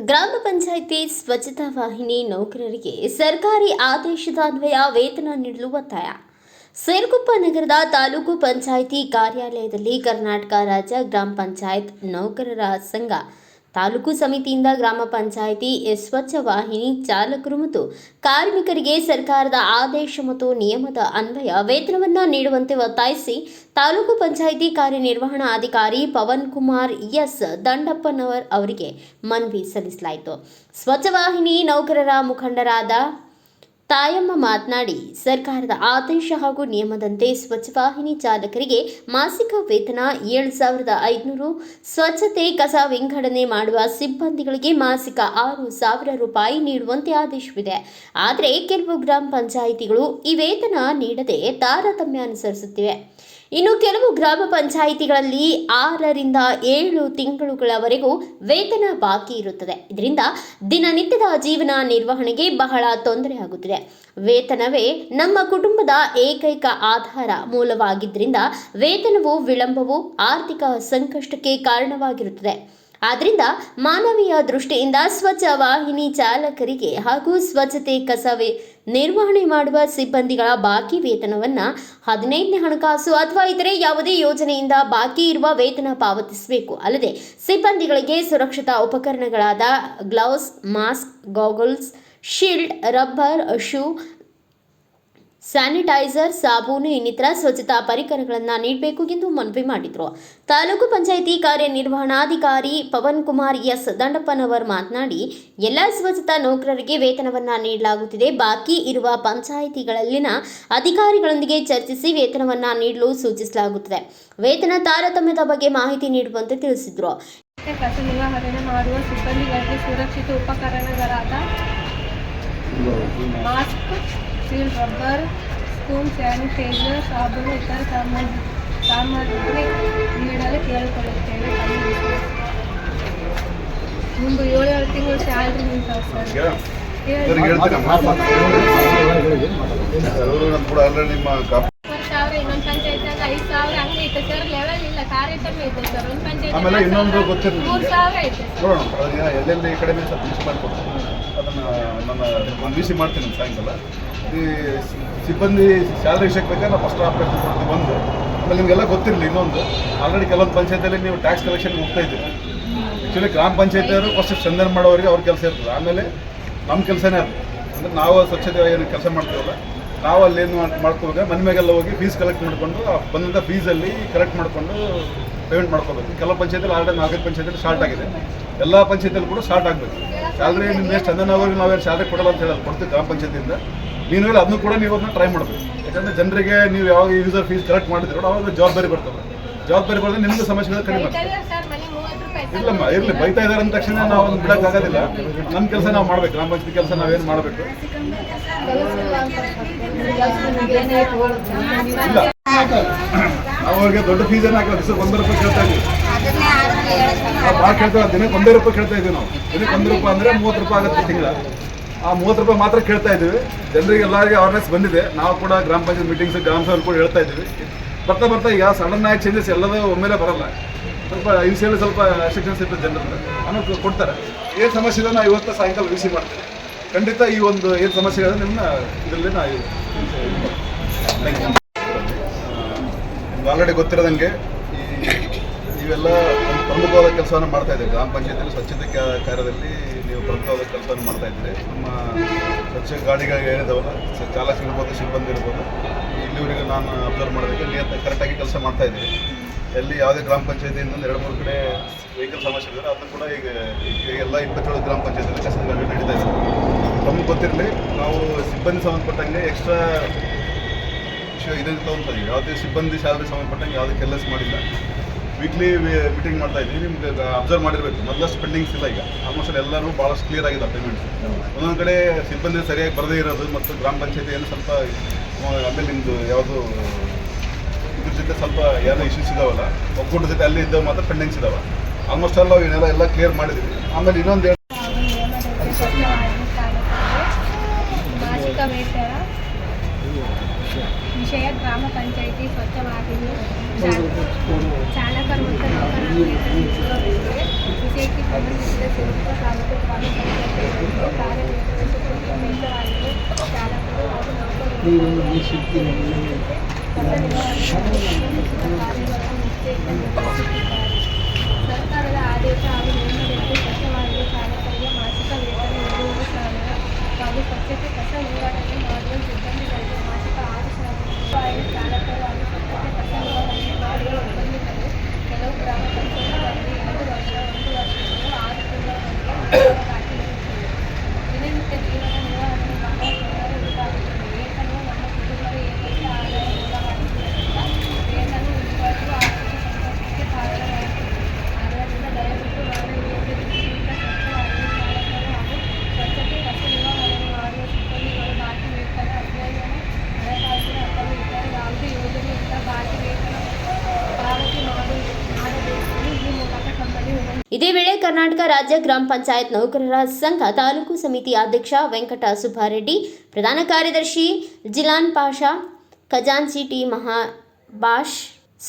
ಗ್ರಾಮ ಪಂಚಾಯಿತಿ ಸ್ವಚ್ಛತಾ ವಾಹಿನಿ ನೌಕರರಿಗೆ ಸರ್ಕಾರಿ ಆದೇಶದ ಅನ್ವಯ ವೇತನ ನೀಡಲು ಒತ್ತಾಯ. ಸಿರುಗುಪ್ಪ ನಗರದ ತಾಲೂಕು ಪಂಚಾಯಿತಿ ಕಾರ್ಯಾಲಯದಲ್ಲಿ ಕರ್ನಾಟಕ ರಾಜ್ಯ ಗ್ರಾಮ ಪಂಚಾಯತ್ ನೌಕರರ ಸಂಘ ತಾಲೂಕು ಸಮಿತಿಯಿಂದ ಗ್ರಾಮ ಪಂಚಾಯಿತಿ ಸ್ವಚ್ಛ ವಾಹಿನಿ ಚಾಲಕರು ಮತ್ತು ಕಾರ್ಮಿಕರಿಗೆ ಸರ್ಕಾರದ ಆದೇಶ ಮತ್ತು ನಿಯಮದ ಅನ್ವಯ ವೇತನವನ್ನು ನೀಡುವಂತೆ ಒತ್ತಾಯಿಸಿ ತಾಲೂಕು ಪಂಚಾಯಿತಿ ಕಾರ್ಯನಿರ್ವಹಣಾಧಿಕಾರಿ ಪವನ್ ಕುಮಾರ್ ಎಸ್ ದಂಡಪ್ಪನವರ್ ಅವರಿಗೆ ಮನವಿ ಸಲ್ಲಿಸಲಾಯಿತು. ಸ್ವಚ್ಛ ವಾಹಿನಿ ನೌಕರರ ಮುಖಂಡರಾದ ತಾಯಮ್ಮ ಮಾತನಾಡಿ, ಸರ್ಕಾರದ ಆದೇಶ ಹಾಗೂ ನಿಯಮದಂತೆ ಸ್ವಚ್ಛವಾಹಿನಿ ಚಾಲಕರಿಗೆ ಮಾಸಿಕ ವೇತನ 7,500, ಸ್ವಚ್ಛತೆ ಕಸ ವಿಂಗಡಣೆ ಮಾಡುವ ಸಿಬ್ಬಂದಿಗಳಿಗೆ ಮಾಸಿಕ 6,000 ರೂಪಾಯಿ ನೀಡುವಂತೆ ಆದೇಶವಿದೆ. ಆದರೆ ಕೆಲವು ಗ್ರಾಮ ಪಂಚಾಯಿತಿಗಳು ಈ ವೇತನ ನೀಡದೆ ತಾರತಮ್ಯ ಅನುಸರಿಸುತ್ತಿವೆ. ಇನ್ನು ಕೆಲವು ಗ್ರಾಮ ಪಂಚಾಯಿತಿಗಳಲ್ಲಿ 6 ರಿಂದ 7 ತಿಂಗಳುಗಳವರೆಗೂ ವೇತನ ಬಾಕಿ ಇರುತ್ತದೆ. ಇದರಿಂದ ದಿನನಿತ್ಯದ ಜೀವನ ನಿರ್ವಹಣೆಗೆ ಬಹಳ ತೊಂದರೆಯಾಗುತ್ತಿದೆ. ವೇತನವೇ ನಮ್ಮ ಕುಟುಂಬದ ಏಕೈಕ ಆಧಾರ ಮೂಲವಾಗಿದ್ದರಿಂದ ವೇತನವು ವಿಳಂಬವು ಆರ್ಥಿಕ ಸಂಕಷ್ಟಕ್ಕೆ ಕಾರಣವಾಗಿರುತ್ತದೆ. ಆದ್ದರಿಂದ ಮಾನವೀಯ ದೃಷ್ಟಿಯಿಂದ ಸ್ವಚ್ಛ ವಾಹಿನಿ ಚಾಲಕರಿಗೆ ಹಾಗೂ ಸ್ವಚ್ಛತೆ ಕಸ ನಿರ್ವಹಣೆ ಮಾಡುವ ಸಿಬ್ಬಂದಿಗಳ ಬಾಕಿ ವೇತನವನ್ನು 15ನೇ ಹಣಕಾಸು ಅಥವಾ ಇತರೆ ಯಾವುದೇ ಯೋಜನೆಯಿಂದ ಬಾಕಿ ಇರುವ ವೇತನ ಪಾವತಿಸಬೇಕು. ಅಲ್ಲದೆ ಸಿಬ್ಬಂದಿಗಳಿಗೆ ಸುರಕ್ಷತಾ ಉಪಕರಣಗಳಾದ gloves, mask, goggles, shield, rubber shoe, sanitizer, ಸಾಬೂನು ಇನ್ನಿತರ ಸ್ವಚ್ಛತಾ ಪರಿಕರಗಳನ್ನು ನೀಡಬೇಕು ಎಂದು ಮನವಿ ಮಾಡಿದರು. ತಾಲೂಕು ಪಂಚಾಯಿತಿ ಕಾರ್ಯನಿರ್ವಹಣಾಧಿಕಾರಿ ಪವನ್ ಕುಮಾರ್ ಎಸ್ ದಂಡಪ್ಪನವರ್ ಮಾತನಾಡಿ, ಎಲ್ಲ ಸ್ವಚ್ಛತಾ ನೌಕರರಿಗೆ ವೇತನವನ್ನು ನೀಡಲಾಗುತ್ತಿದೆ. ಬಾಕಿ ಇರುವ ಪಂಚಾಯಿತಿಗಳಲ್ಲಿನ ಅಧಿಕಾರಿಗಳೊಂದಿಗೆ ಚರ್ಚಿಸಿ ವೇತನವನ್ನು ನೀಡಲು ಸೂಚಿಸಲಾಗುತ್ತದೆ. ವೇತನ ತಾರತಮ್ಯದ ಬಗ್ಗೆ ಮಾಹಿತಿ ನೀಡುವಂತೆ ತಿಳಿಸಿದರು. ಕಸ ನಿರ್ವಹಣೆ ಮಾಡುವ ಸಿಬ್ಬಂದಿಗಳಿಗೆ ಸುರಕ್ಷಿತ ಉಪಕರಣಗಳಾದ mask, shield, rubber, spoon, sanitizer, ಸಾಬೂನು ಇತರ ಸಾಮಗ್ರಿ ನೀಡಲು ಕೇಳಿಕೊಳ್ಳುತ್ತೇವೆ. ಮುಂದೆ 7 ತಿಂಗಳು ಸ್ಯಾಲ್ರಿ ನಿಂತಾವೆ ಸರ್. 1,000 ಇನ್ನೊಂದು ಪಂಚಾಯತ್ನಾಗ 5,000 ಹಂಗೆ ಐತೆ ಸರ್. ಲೆವೆಲ್ ಇಲ್ಲ, ತಾರತಮ್ಯ ಐತೆ ಸರ್. ಒಂದು ಪಂಚಾಯತ್ ಆಮೇಲೆ ಇನ್ನೊಂದು ಗೊತ್ತಿರಲಿ 3,000 ಐತೆ ನೋಡೋಣ. ಅದನ್ನ ಎಲ್ಲೆಲ್ಲಿ ಕಡಿಮೆ ಸ್ವಲ್ಪ ಲಿಸ್ಟ್ ಮಾಡಿಕೊಡ್ತೀನಿ. ಅದನ್ನು ನಾನು ಬಿಸಿ ಮಾಡ್ತೀನಿ ಸಾಯಂಕಾಲ. ಈ ಸಿಬ್ಬಂದಿ ಸ್ಯಾಲ್ರಿ ವಿಷಯಕ್ಕೆ ಬೇಕಾದ್ರೆ ನಾವು ಫಸ್ಟ್ ಆಪ್ರೇಷನ್ ಕೊಡ್ತೀವಿ. ಒಂದು ಆಮೇಲೆ ನಿಮಗೆಲ್ಲ ಗೊತ್ತಿರಲಿ, ಇನ್ನೊಂದು ಆಲ್ರೆಡಿ ಕೆಲವೊಂದು ಪಂಚಾಯತಿಯಲ್ಲಿ ನೀವು ಟ್ಯಾಕ್ಸ್ ಕಲೆಕ್ಷನ್ಗೆ ಹೋಗ್ತಾ ಇದ್ದೀರಿ. ಆ್ಯಕ್ಚುಲಿ ಗ್ರಾಮ ಪಂಚಾಯತಿಯವರು ಫಸ್ಟ್ ಚಂದನ ಮಾಡೋರಿಗೆ ಅವ್ರ ಕೆಲಸ ಇರ್ತದೆ. ಆಮೇಲೆ ನಮ್ಮ ಕೆಲಸನೇ ಅದು. ಅಂದರೆ ನಾವು ಸ್ವಚ್ಛತೆ ಏನು ಕೆಲಸ ಮಾಡ್ತೀವಲ್ಲ, ನಾವು ಅಲ್ಲೇನು ಮಾಡ್ಕೋಬೇಕು, ಮನೆ ಮೇಗೆಲ್ಲ ಹೋಗಿ ಫೀಸ್ ಕಲೆಕ್ಟ್ ಮಾಡಿಕೊಂಡು ಬಂದಂಥ ಫೀಸಲ್ಲಿ ಕಲೆಕ್ಟ್ ಮಾಡಿಕೊಂಡು ಪೇಮೆಂಟ್ ಮಾಡ್ಕೋಬೇಕು. ಕೆಲವು ಪಂಚಾಯತಿಯಲ್ಲಿ ಆಲ್ರೆಡಿ 4 ಪಂಚಾಯತಿಯಲ್ಲಿ ಸ್ಟಾರ್ಟ್ ಆಗಿದೆ. ಎಲ್ಲ ಪಂಚಾಯತಿಯಲ್ಲಿ ಕೂಡ ಸ್ಟಾರ್ಟ್ ಆಗಬೇಕು. ಸ್ಯಾಲ್ರಿ ನಿಮ್ಗೆ ಎಷ್ಟು ಚಂದನವ್ರಿಗೆ ನಾವೇನು ಸ್ಯಾಲ್ರಿ ಕೊಡಲ್ಲ ಅಂತ ಹೇಳಲ್ಲ, ಕೊಡ್ತೀವಿ ಗ್ರಾಮ ಪಂಚಾಯತಿಯಿಂದ. ನೀನು ಅದನ್ನು ಕೂಡ ನೀವು ಅದನ್ನ ಟ್ರೈ ಮಾಡಬೇಕು. ಯಾಕಂದರೆ ಜನರಿಗೆ ನೀವು ಯಾವಾಗ ಯೂಸರ್ ಫೀಸ್ ಕಲೆಕ್ಟ್ ಮಾಡಿದ್ರು ಅವಾಗ ಜವಾಬ್ದಾರಿ ಬರ್ತದೆ. ಜವಾಬ್ದಾರಿ ಬರೆದ್ರೆ ನಿಮ್ಮದು ಸಮಸ್ಯೆಗಳು ಕಡಿಮೆ ಆಗ್ತದೆ. ಇಲ್ಲಮ್ಮ, ಇರಲಿ, ಬೈತಾ ಇದ್ದಾರೆ ಅಂದ ತಕ್ಷಣ ನಾವು ಅದನ್ನು ಬಿಡೋಕ್ಕಾಗೋದಿಲ್ಲ. ನಮ್ಮ ಕೆಲಸ ನಾವು ಮಾಡಬೇಕು. ಗ್ರಾಮ ಪಂಚಾಯತಿ ಕೆಲಸ ನಾವೇನು ಮಾಡಬೇಕು. ಇಲ್ಲ, ಅವ್ರಿಗೆ ದೊಡ್ಡ ಫೀಸ್ ಏನು ಹಾಕಲ್ಲ. ದಿವಸಕ್ಕೆ 1 ರೂಪಾಯಿ ಕೇಳ್ತಾ ಇದ್ದೀವಿ. ನಾವು ಭಾಳ ಕೇಳ್ತೇವೆ. ದಿನಕ್ಕೆ 1 ರೂಪಾಯಿ ಕೇಳ್ತಾ ಇದ್ದೀವಿ ನಾವು. ದಿನಕ್ಕೆ 1 ರೂಪಾಯಿ ಅಂದರೆ 30 ರೂಪಾಯಿ ಆಗುತ್ತೆ ತಿಂಗಳ. ಆ 30 ರೂಪಾಯಿ ಮಾತ್ರ ಕೇಳ್ತಾ ಇದ್ದೀವಿ. ಜನರಿಗೆ ಎಲ್ಲರಿಗೆ ಅವೇರ್ನೆಸ್ ಬಂದಿದೆ. ನಾವು ಕೂಡ ಗ್ರಾಮ ಪಂಚಾಯತ್ ಮೀಟಿಂಗ್ಸ್, ಗ್ರಾಮ ಸಭೆ ಕೂಡ ಹೇಳ್ತಾ ಇದ್ದೀವಿ. ಬರ್ತಾ ಬರ್ತಾ ಈಗ ಸಡನ್ ಆಗಿ ಚೇಂಜಸ್ ಎಲ್ಲದೂ ಒಮ್ಮೆಲೆ ಬರಲ್ಲ. ಸ್ವಲ್ಪ ಇನ್ಸಿಯಲ್ಲಿ ಸ್ವಲ್ಪ ರೆಸ್ಟ್ರಿಕ್ಷನ್ಸ್ ಇರ್ತದೆ ಜನರ. ಆಮೇಲೆ ಕೊಡ್ತಾರೆ. ಏನು ಸಮಸ್ಯೆ ಇದೆ ನಾವು ಇವತ್ತು ಸಾಯಂಕಾಲ ರಿಸೀವ್ ಮಾಡ್ತೀವಿ. ಖಂಡಿತ ಈ ಒಂದು ಏನು ಸಮಸ್ಯೆ ಇದೆ ನಿಮ್ಮನ್ನ ಇದರಲ್ಲಿ ನಾವು ಆಲ್ರೆಡಿ ಗೊತ್ತಿರೋದಂಗೆ ನೀವೆಲ್ಲ ಒಂದು ಪ್ರಮುಖವಾದ ಕೆಲಸವನ್ನು ಮಾಡ್ತಾ ಇದ್ದೀರಿ. ಗ್ರಾಮ ಪಂಚಾಯತಿಯಲ್ಲಿ ಸ್ವಚ್ಛತೆ ಕಾರ್ಯದಲ್ಲಿ ನೀವು ಪ್ರಮುಖವಾದ ಕೆಲಸವನ್ನು ಮಾಡ್ತಾ ಇದ್ದೀರಿ. ನಮ್ಮ ಸ್ವಚ್ಛ ಗಾಡಿಗಳಿಗೆ ಏನಿದಾವಲ್ಲ, ಚಾಲಕರಿರ್ಬೋದು, ಸಿಬ್ಬಂದಿ ಇರ್ಬೋದು, ಇಲ್ಲಿವರೆಗೆ ನಾನು ಅಬ್ಸರ್ವ್ ಮಾಡೋದಕ್ಕೆ ನೀವು ಕರೆಕ್ಟಾಗಿ ಕೆಲಸ ಮಾಡ್ತಾ ಇದ್ದೀರಿ. ಎಲ್ಲಿ ಯಾವುದೇ ಗ್ರಾಮ ಪಂಚಾಯತಿಯಿಂದ 2-3 ಕಡೆ ವೆಹಿಕಲ್ ಸಮಸ್ಯೆ ಇದ್ದಾರೆ, ಅದನ್ನು ಕೂಡ ಈಗ ಎಲ್ಲ 27 ಗ್ರಾಮ ಪಂಚಾಯತಿಯಲ್ಲಿ ಕೆಲಸಗಳು ನಡೀತಾ ಇದೆ. ನಮ್ಗೆ ಗೊತ್ತಿರಲಿ, ನಾವು ಸಿಬ್ಬಂದಿ ಸಂಬಂಧಪಟ್ಟಂಗೆ ಎಕ್ಸ್ಟ್ರಾ ವಿಷಯ ಇದನ್ನು ತೊಗೊಳ್ತೀವಿ. ಯಾವುದೇ ಸಿಬ್ಬಂದಿ ಸ್ಯಾಲ್ರಿ ಸಂಬಂಧಪಟ್ಟಂಗೆ ಯಾವುದೇ ಕೆಲಸ ಮಾಡಿಲ್ಲ. ವೀಕ್ಲಿ ಮೀಟಿಂಗ್ ಮಾಡ್ತಾ ಇದ್ದೀವಿ. ನಿಮ್ಗೆ ಅಬ್ಸರ್ವ್ ಮಾಡಿರಬೇಕು, ಮೊದಲಷ್ಟು ಪೆಂಡಿಂಗ್ಸ್ ಇಲ್ಲ. ಈಗ ಆಲ್ಮೋಸ್ಟ್ ಎಲ್ಲರೂ ಭಾಳಷ್ಟು ಕ್ಲಿಯರ್ ಆಗಿದೆ ಪೇಮೆಂಟ್ಸ್. ಒಂದೊಂದು ಕಡೆ ಸಿಬ್ಬಂದಿ ಸರಿಯಾಗಿ ಬರದೇ ಇರೋದು ಮತ್ತು ಗ್ರಾಮ ಪಂಚಾಯತಿ ಏನು ಸ್ವಲ್ಪ ಆಮೇಲೆ ನಿಮ್ಮದು ಯಾವುದು ಇದ್ರ ಜೊತೆ ಸ್ವಲ್ಪ ಏನೋ ಇಶ್ಯೂಸ್ ಇದಾವಲ್ಲ, ಒಕ್ಕೂಟದ ಜೊತೆ ಅಲ್ಲಿ ಇದ್ದಾವೆ ಮಾತ್ರ ಪೆಂಡಿಂಗ್ಸ್ ಇದಾವೆ. ಆಲ್ಮೋಸ್ಟ್ ಎಲ್ಲ ಎಲ್ಲ ಕ್ಲಿಯರ್ ಮಾಡಿದ್ದೀವಿ. ಆಮೇಲೆ ಇನ್ನೊಂದು ಮಾಸಿಕ ವೇತನ ವಿಷಯ ಗ್ರಾಮ ಪಂಚಾಯಿತಿ ಸ್ವಚ್ಛ ವಾಹಿನಿ ಚಾಲಕರು ಮತ್ತು ನೌಕರರ ವೇತನ ವಿಷಯಕ್ಕೆ ಸಂಬಂಧಿಸಿದ ಸಿರುಗುಪ್ಪ ತಾಲೂಕು ಗ್ರಾಮ ಪಂಚಾಯತಿಯಲ್ಲಿ ಕಾರ್ಯನಿರ್ವಹಿಸುತ್ತಿರುವ ಮೇಲ್ವಿಚಾರಕರು, ಚಾಲಕರು ಹಾಗೂ ನೌಕರರು ಕಸ ನಿರ್ವಹಣೆ ಕಾರ್ಯಗಳನ್ನು ನಿಷ್ಠೆಯಿಂದ ನಿರ್ವಹಿಸುತ್ತಿದ್ದಾರೆ. ಸರ್ಕಾರದ ಆದೇಶ ಹಾಗೂ ನಿಯಮದಂತೆ ಸ್ವಚ್ಛವಾಹಿನಿ ಚಾಲಕರಿಗೆ ಮಾಸಿಕ ವೇತನ 7,000 ಹಾಗೂ ಸ್ವಚ್ಛತೆ ಕಸ ನಿರ್ವಹಣೆ ಮಾಡುವ ಸಿಬ್ಬಂದಿಗಳಿಗೆ ಮಾಸಿಕ 6,000 ರೂಪಾಯಿ. ಚಾಲಕರು ಹಾಗೂ ಸ್ವಚ್ಛತೆ ಕಸ ನಿರ್ವಹಣೆ ಮಾಡುವ ಸಿಬ್ಬಂದಿಗಳು ಕೆಲವು ಗ್ರಾಮ ಪಂಚಾಯತ್ಗಳಲ್ಲಿ 2 ವರ್ಷ, 1 ವರ್ಷಗಳು, 6 ತಿಂಗಳವರೆಗೆ ದಾಖಲಿಸುತ್ತಿದೆ. ದಿನನಿತ್ಯ ಜೀವನ ನಿರ್ವಹಣೆ ಬಹಳ ತೊಂದರೆ ಉಂಟಾಗುತ್ತದೆ. ವೇತನವು ನಮ್ಮ ಕುಟುಂಬದ ಏಕೈಕ ಆದಾಯ ಮೂಲವಾಗಿರುವುದರಿಂದ ವೇತನ ಉಳಿಬಾರ್ದು ಆರ್ಥಿಕ ಸಂಕಷ್ಟಕ್ಕೆ ಕಾರಣವಾಗುತ್ತದೆ. ಆದ್ದರಿಂದ ದಯವಿಟ್ಟು ಮಾನವೀಯತೆ ದೃಷ್ಟಿಯಿಂದ ಸ್ವಚ್ಛವಾಹಿನಿ ಚಾಲಕರು ಹಾಗೂ ಸ್ವಚ್ಛತೆ ಕಸ ನಿರ್ವಹಣೆ ಮಾಡುವ ಸಿಬ್ಬಂದಿಗಳು ಬಾಕಿ ವೇತನ, ಅಧ್ಯಯನ, ಹಣಕಾಸಿನ ಅಥವಾ ಇತರ ಯಾವುದೇ ಯೋಜನೆಯಿಂದ ಬಾಕಿ ವೇತನ ಪಾವತಿ ಮಾಡಬೇಕೆಂದು ಈ ಮೂಲಕ ತಮ್ಮಲ್ಲಿ ವಿನಂತಿ. ಇದೇ ವೇಳೆ ಕರ್ನಾಟಕ ರಾಜ್ಯ ಗ್ರಾಮ ಪಂಚಾಯತ್ ನೌಕರರ ಸಂಘ ತಾಲೂಕು ಸಮಿತಿ ಅಧ್ಯಕ್ಷ ವೆಂಕಟ ಸುಬ್ಬಾರೆಡ್ಡಿ, ಪ್ರಧಾನ ಕಾರ್ಯದರ್ಶಿ ಜಿಲಾನ್ ಪಾಷಾ, ಖಜಾಂಚಿ ಟಿ ಮಹಾಬಾಷ್,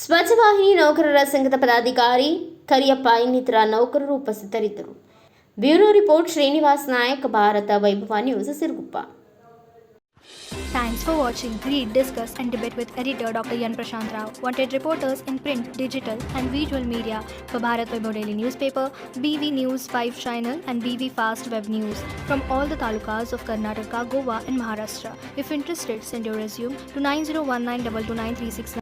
ಸ್ವಚ್ಛವಾಹಿನಿ ನೌಕರರ ಸಂಘದ ಪದಾಧಿಕಾರಿ ಕರಿಯಪ್ಪ ಇನ್ನಿತರ ನೌಕರರು ಉಪಸ್ಥಿತರಿದ್ದರು. ಬ್ಯೂರೋ ರಿಪೋರ್ಟ್ ಶ್ರೀನಿವಾಸ್ ನಾಯಕ್, ಭಾರತ ವೈಭವ news, Siruguppa. Thanks for watching. Read, discuss and debate with editor Dr. Yan Prashant Rao. Wanted reporters in print, digital and visual media for Bharat Vaibhav Daily Newspaper, BV News 5 Channel and BV Fast Web News from all the talukas of Karnataka, Goa and Maharashtra. If interested, send your resume to 9019229369.